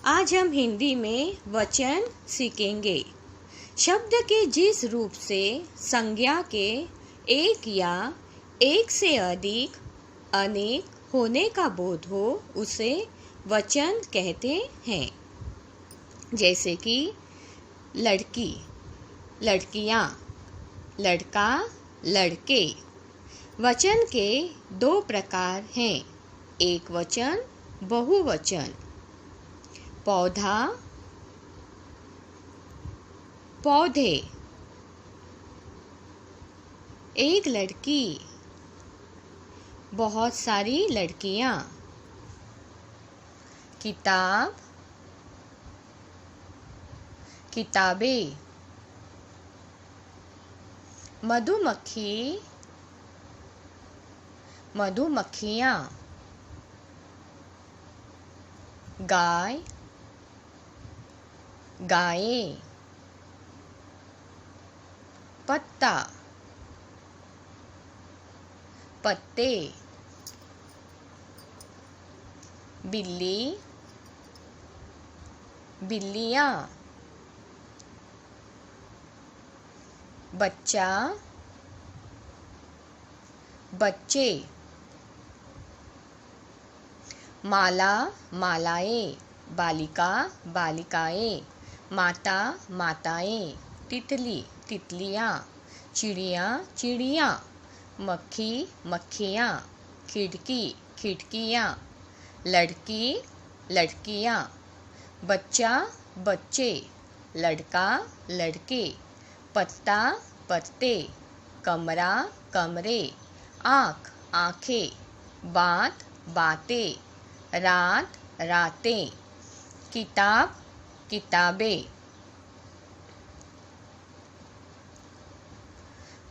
आज हम हिंदी में वचन सीखेंगे। शब्द के जिस रूप से संज्ञा के एक या एक से अधिक अनेक होने का बोध हो उसे वचन कहते हैं। जैसे कि लड़की, लड़कियाँ, लड़का, लड़के। वचन के दो प्रकार हैं, एक वचन, बहुवचन। पौधा, पौधे। एक लड़की, बहुत सारी लड़कियाँ। किताब, किताबें। मधुमक्खी, मधुमक्खियाँ। गाय, गायें। पत्ता, पत्ते। बिल्ली, बिल्लियाँ। बच्चा, बच्चे। माला, मालाएं। बालिका, बालिकाएं। माता, माताएं। तितली, तितलियाँ। चिड़िया, चिड़ियाँ। मक्खी, मक्खियाँ। खिड़की, खिड़कियाँ। लड़की, लड़कियाँ। बच्चा, बच्चे। लड़का, लड़के। पत्ता, पत्ते। कमरा, कमरे। आँख, आँखें। बात, बातें। रात, रातें। किताब, किताबें।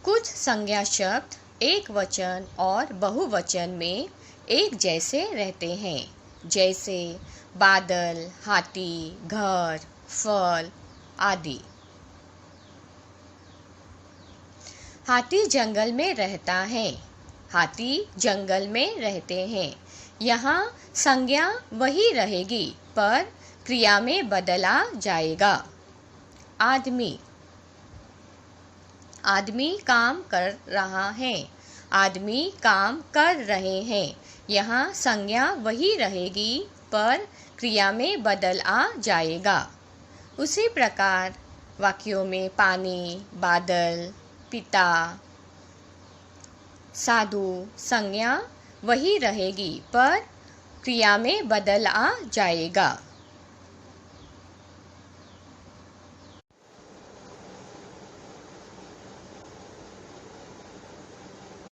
कुछ संज्ञा शब्द एक वचन और बहुवचन में एक जैसे रहते हैं, जैसे बादल, हाथी, घर, फल आदि। हाथी जंगल में रहता है। हाथी जंगल में रहते हैं। यहाँ संज्ञा वही रहेगी पर क्रिया में बदला जाएगा। आदमी, आदमी काम कर रहा है। आदमी काम कर रहे हैं। यहाँ संज्ञा वही रहेगी पर क्रिया में बदल आ जाएगा। उसी प्रकार वाक्यों में पानी, बादल, पिता, साधु संज्ञा वही रहेगी पर क्रिया में बदल आ जाएगा।